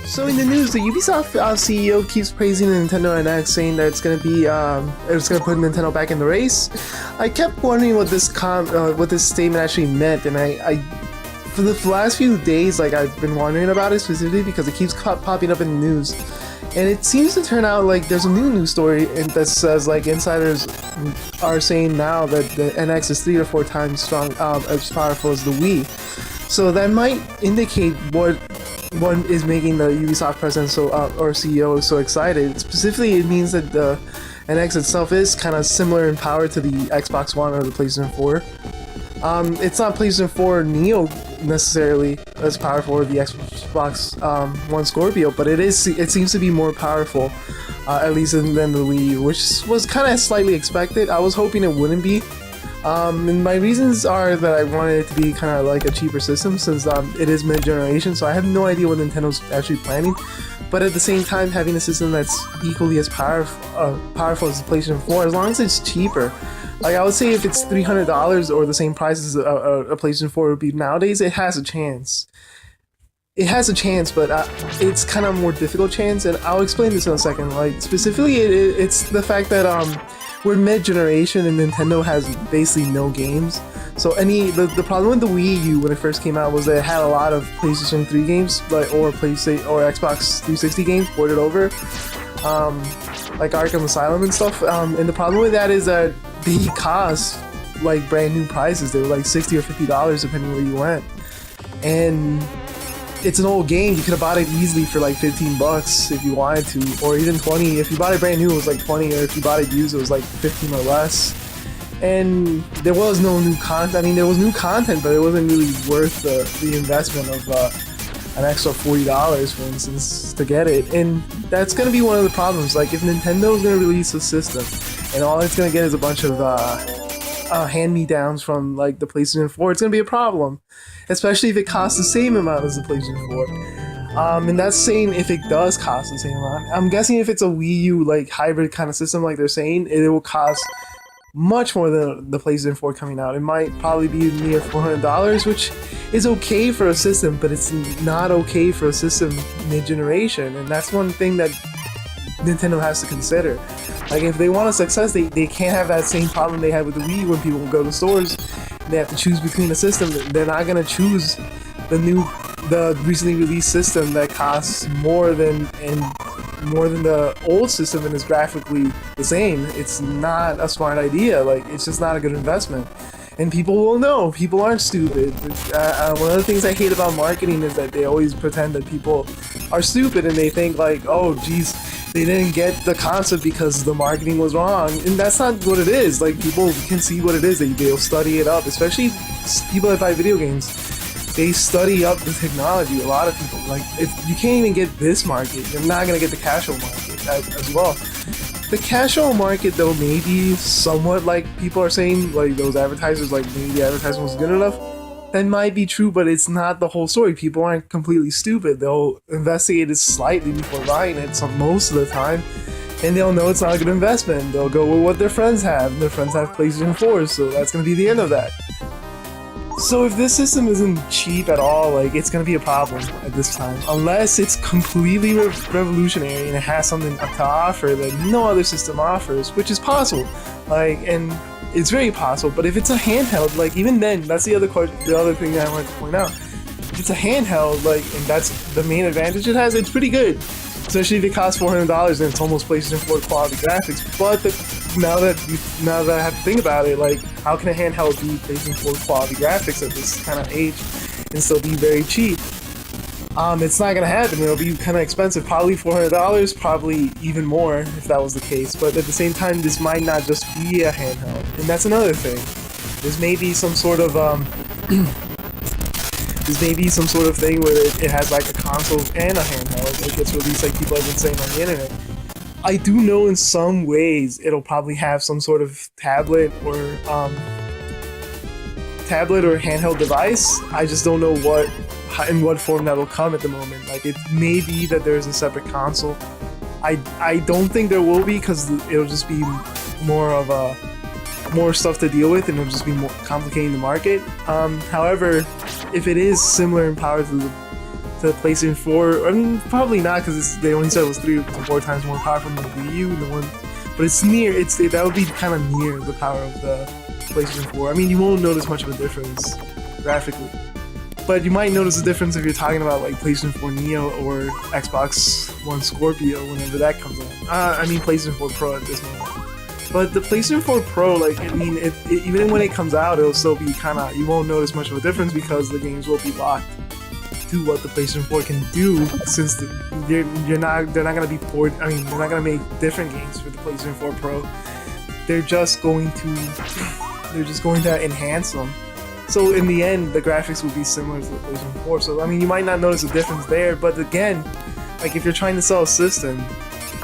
So in the news, the Ubisoft CEO keeps praising the Nintendo NX, saying that it's gonna put Nintendo back in the race. I kept wondering what this statement actually meant, and I for the last few days, like, I've been wondering about it specifically because it keeps popping up in the news, and it seems to turn out like there's a new news story that says, like, insiders are saying now that the NX is 3 or 4 times as powerful as the Wii. So that might indicate what is making the Ubisoft president or CEO so excited. Specifically, it means that the NX itself is kind of similar in power to the Xbox One or the PlayStation 4. It's not PlayStation 4 Neo necessarily as powerful, or the Xbox One Scorpio, but it seems to be more powerful, at least than the Wii U, which was kind of slightly expected. I was hoping it wouldn't be. And my reasons are that I wanted it to be kind of like a cheaper system, since it is mid-generation, so I have no idea what Nintendo's actually planning. But at the same time, having a system that's equally as powerful as the PlayStation 4, as long as it's cheaper. Like, I would say if it's $300 or the same price as a PlayStation 4 would be nowadays, it has a chance. It has a chance, but it's kind of a more difficult chance, and I'll explain this in a second. Like, specifically, it's the fact that we're mid-generation and Nintendo has basically no games. So the problem with the Wii U when it first came out was that it had a lot of PlayStation 3 games, or Xbox 360 games ported over, like Arkham Asylum and stuff. And the problem with that is that they cost like brand new prices. They were like $60 or $50 depending where you went, and it's an old game. You could have bought it easily for like $15 if you wanted to, or even 20. If you bought it brand new, it was like 20, or if you bought it used, it was like 15 or less. And there was no new content. I mean, there was new content, but it wasn't really worth the investment of an extra $40, for instance, to get it. And that's gonna be one of the problems. Like, if Nintendo's gonna release a system, and all it's gonna get is a bunch of hand-me-downs from like the PlayStation 4, it's gonna be a problem, especially if it costs the same amount as the PlayStation 4. And that's saying if it does cost the same amount. I'm guessing if it's a Wii U like hybrid kind of system, like they're saying, it will cost much more than the PlayStation 4 coming out. It might probably be near $400, which is okay for a system, but it's not okay for a system mid-generation, and that's one thing that Nintendo has to consider. Like, if they want a success, they can't have that same problem they had with the Wii when people go to stores and they have to choose between a system. They're not gonna choose the recently released system that costs more than the old system and is graphically the same. It's not a smart idea. Like, it's just not a good investment. And people will know. People aren't stupid. One of the things I hate about marketing is that they always pretend that people are stupid, and they think like, oh geez, they didn't get the concept because the marketing was wrong. And that's not what it is. Like, people can see what it is. They'll study it up, especially people that buy video games. They study up the technology. A lot of people, like, if you can't even get this market, you're not gonna get the casual market as well. The casual market, though, maybe somewhat, like people are saying, like those advertisers, like maybe the advertisement was good enough. That might be true, but it's not the whole story. People aren't completely stupid. They'll investigate it slightly before buying it, most of the time, and they'll know it's not a good investment. They'll go with what their friends have, and their friends have PlayStation 4s, so that's going to be the end of that. So if this system isn't cheap at all, like, it's going to be a problem at this time. Unless it's completely revolutionary and it has something to offer that no other system offers, which is possible. Like, and it's very possible, but if it's a handheld, like, even then, that's the other thing that I wanted to point out. If it's a handheld, like, and that's the main advantage it has, it's pretty good. Especially if it costs $400 and it's almost PlayStation 4 quality graphics. But now that I have to think about it, like, how can a handheld be PlayStation 4 quality graphics at this kind of age and still be very cheap? It's not gonna happen. It'll be kind of expensive, probably $400, probably even more if that was the case. But at the same time, this might not just be a handheld, and that's another thing. This may be some sort of thing where it has like a console and a handheld. It gets released, like people have been saying on the internet. I do know in some ways it'll probably have some sort of tablet or handheld device. I just don't know in what form that'll come at the moment. Like, it may be that there's a separate console. I don't think there will be, because it'll just be more stuff to deal with, and it'll just be more complicating the market. However, if it is similar in power to to the PlayStation 4. I mean, probably not, because they only said it was 3 to 4 times more powerful than the Wii U. But it's near. That would be kind of near the power of the PlayStation 4. I mean, you won't notice much of a difference graphically, but you might notice a difference if you're talking about like PlayStation 4 Neo or Xbox One Scorpio whenever that comes out. I mean PlayStation 4 Pro at this moment. But the PlayStation 4 Pro, like, I mean, even when it comes out, it'll still be kind of, you won't notice much of a difference because the games will be locked to what the PlayStation 4 can do, since they're not gonna be ported. I mean, they're not gonna make different games for the PlayStation 4 Pro. They're just going to enhance them. So in the end, the graphics will be similar to the PlayStation 4. So I mean, you might not notice a difference there, but again, like if you're trying to sell a system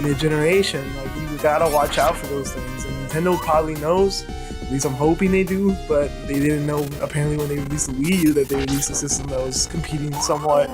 mid-generation, like you gotta watch out for those things. And Nintendo probably knows. At least I'm hoping they do, but they didn't know apparently when they released the Wii U that they released a system that was competing somewhat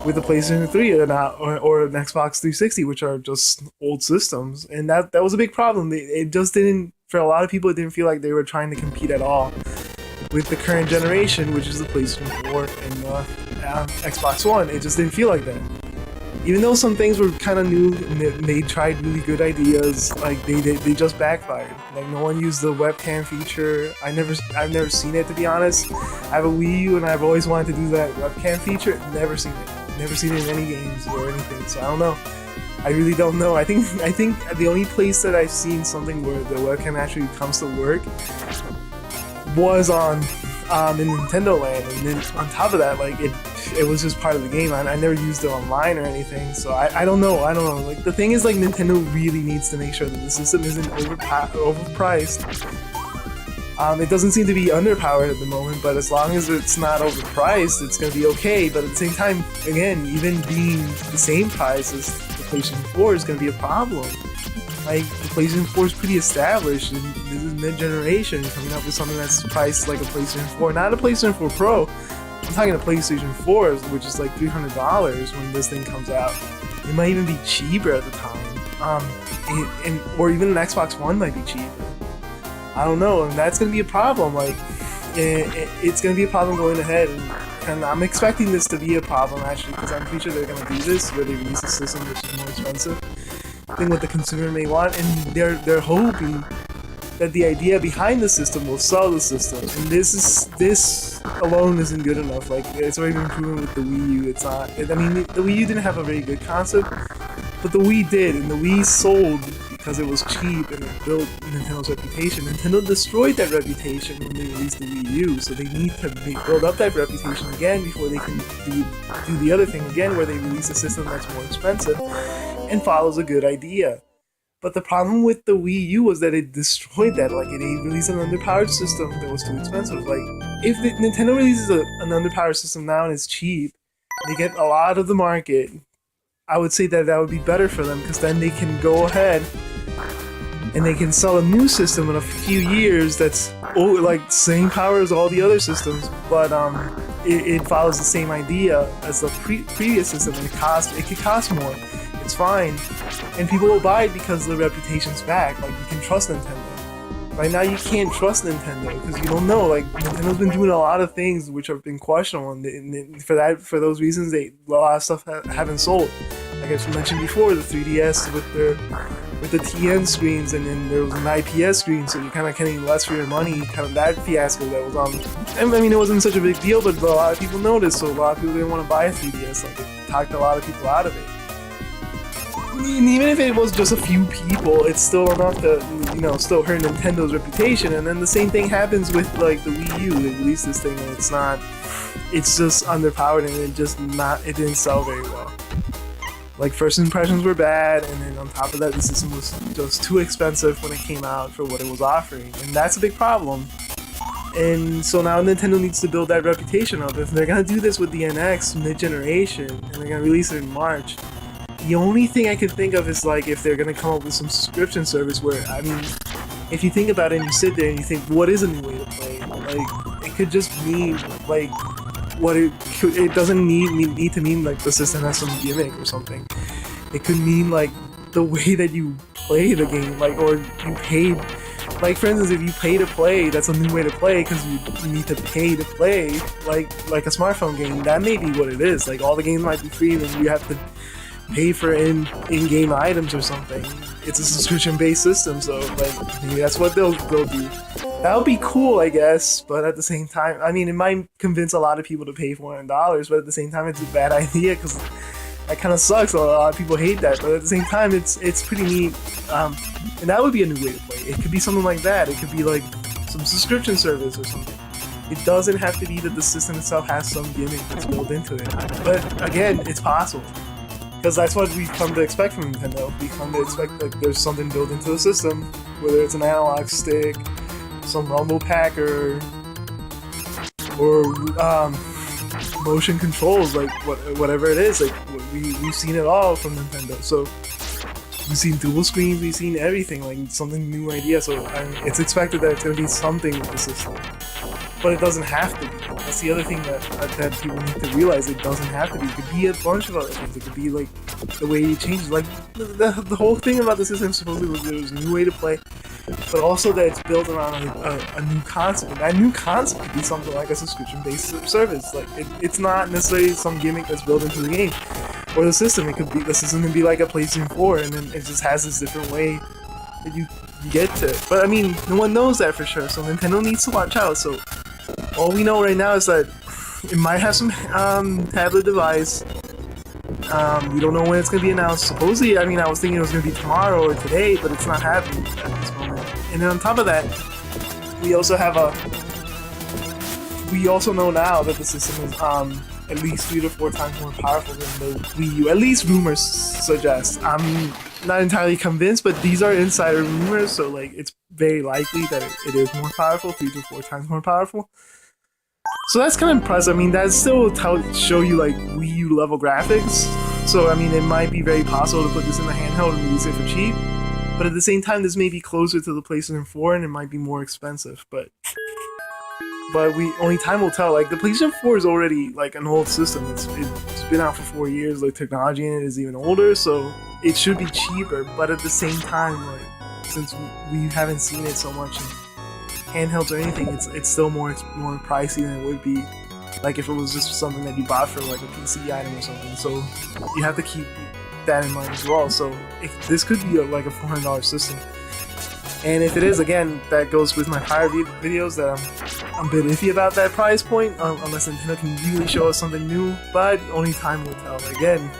with the PlayStation 3 or an Xbox 360, which are just old systems, and that was a big problem. It just didn't, for a lot of people, it didn't feel like they were trying to compete at all with the current generation, which is the PlayStation 4 and Xbox One. It just didn't feel like that. Even though some things were kind of new and they tried really good ideas, like they just backfired. Like no one used the webcam feature. I've never seen it, to be honest. I have a Wii U and I've always wanted to do that webcam feature. Never seen it. Never seen it in any games or anything. So I don't know. I really don't know. I think the only place that I've seen something where the webcam actually comes to work was on in Nintendo Land, and then on top of that, like it was just part of the game. I never used it online or anything, so I don't know. Like the thing is, like Nintendo really needs to make sure that the system isn't overpriced. It doesn't seem to be underpowered at the moment, but as long as it's not overpriced, it's gonna be okay. But at the same time, again, even being the same price as the PlayStation 4 is gonna be a problem. Like, the PlayStation 4 is pretty established, and this is mid-generation, coming up with something that's priced like a PlayStation 4. Not a PlayStation 4 Pro, I'm talking a PlayStation 4, which is like $300 when this thing comes out. It might even be cheaper at the time. Or even an Xbox One might be cheaper. I don't know, and that's going to be a problem. Like, it's going to be a problem going ahead, and I'm expecting this to be a problem, actually, because I'm pretty sure they're going to do this, where they release a system which is more expensive than what the consumer may want, and they're hoping that the idea behind the system will sell the system. And this alone isn't good enough. Like, it's already been proven with the Wii U. It's not. I mean, the Wii U didn't have a very good concept, but the Wii did, and the Wii sold because it was cheap and it built Nintendo's reputation. Nintendo destroyed that reputation when they released the Wii U, so they need to build up that reputation again before they can do the other thing again, where they release a system that's more expensive and follows a good idea. But the problem with the Wii U was that it destroyed that. Like, it released an underpowered system that was too expensive. Like, if Nintendo releases an underpowered system now and it's cheap, they get a lot of the market, I would say that would be better for them, because then they can go ahead and they can sell a new system in a few years that's like same power as all the other systems, but it follows the same idea as the previous system, and it could cost more. It's fine, and people will buy it because the reputation's back. Like, you can trust Nintendo. Right now, you can't trust Nintendo because you don't know. Like, Nintendo's been doing a lot of things which have been questionable, and for those reasons, a lot of stuff haven't sold. Like I mentioned before, the 3DS with the TN screens, and then there was an IPS screen, so you're kind of getting less for your money. Kind of that fiasco that was on. I mean, it wasn't such a big deal, but a lot of people noticed, so a lot of people didn't want to buy a 3DS. Like, it talked a lot of people out of it. I mean, even if it was just a few people, it's still enough to, still hurt Nintendo's reputation. And then the same thing happens with, like, the Wii U. They released this thing and it's just underpowered, and it didn't sell very well. Like, first impressions were bad, and then on top of that, the system was just too expensive when it came out for what it was offering. And that's a big problem. And so now Nintendo needs to build that reputation up. If they're gonna do this with the NX mid-generation, and they're gonna release it in March, the only thing I could think of is, like, if they're gonna come up with some subscription service where, I mean, if you think about it and you sit there and you think, what is a new way to play? Like, it could just mean, like, it doesn't need to mean, like, the system has some gimmick or something. It could mean, like, the way that you play the game, like, or you paid Like for instance, if you pay to play, that's a new way to play because you need to pay to play, like a smartphone game. That may be what it is. Like all the games might be free, then you have to pay for in-game items or something. It's a subscription-based system, so like maybe that's what they'll do. That would be cool, I guess, but at the same time, I mean, it might convince a lot of people to pay $400, but at the same time, it's a bad idea because that kind of sucks. A lot of people hate that, but at the same time, it's pretty neat. And that would be a new way to play. It could be something like that. It could be like some subscription service or something. It doesn't have to be that the system itself has some gimmick that's built into it. But again, it's possible. Because that's what we've come to expect from Nintendo. We've come to expect like there's something built into the system, whether it's an analog stick, some rumble packer, or motion controls, like whatever it is. Like we've seen it all from Nintendo. So we've seen dual screens, we've seen everything, like something new idea. So I mean, it's expected that it's going to be something with the system, but it doesn't have to be. That's the other thing that people need to realize. It doesn't have to be. It could be a bunch of other things. It could be like the way you change it. Like the whole thing about the system supposedly was there was a new way to play, but also that it's built around a new concept. And that new concept could be something like a subscription-based service. Like it's not necessarily some gimmick that's built into the game or the system. It could be the system could be like a PlayStation 4, and then it just has this different way that you get to it. But I mean, no one knows that for sure. So Nintendo needs to watch out. So all we know right now is that it might have some tablet device. We don't know when it's going to be announced. Supposedly, I mean, I was thinking it was going to be tomorrow or today, but it's not happening at this moment. And then on top of that, we also know now that the system is at least 3 to 4 times more powerful than the Wii U. At least rumors suggest. I'm not entirely convinced, but these are insider rumors, so like it's very likely that it is more powerful, 3 to 4 times more powerful. So that's kind of impressive. I mean, that still show you like Wii U level graphics. So I mean, it might be very possible to put this in the handheld and release it for cheap. But at the same time, this may be closer to the PlayStation 4 and it might be more expensive. But only time will tell. Like the PlayStation 4 is already like an old system. It's been out for 4 years. Like technology in it is even older, so it should be cheaper. But at the same time, like since we haven't seen it so much in handhelds or anything, it's still more pricey than it would be like if it was just something that you bought for like a PC item or something. So you have to keep that in mind as well. So if this could be like a $400 system, and if it is, again, that goes with my prior videos that I'm a bit iffy about that price point, unless Nintendo can really show us something new. But only time will tell. Again,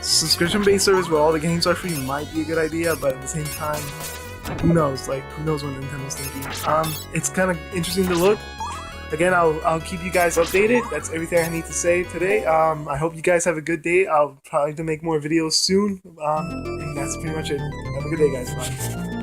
subscription-based service where all the games are free might be a good idea, but at the same time, who knows? Like, who knows what Nintendo's thinking? It's kind of interesting to look. Again, I'll keep you guys updated. That's everything I need to say today. I hope you guys have a good day. I'll try to make more videos soon. And that's pretty much it. Have a good day, guys. Bye.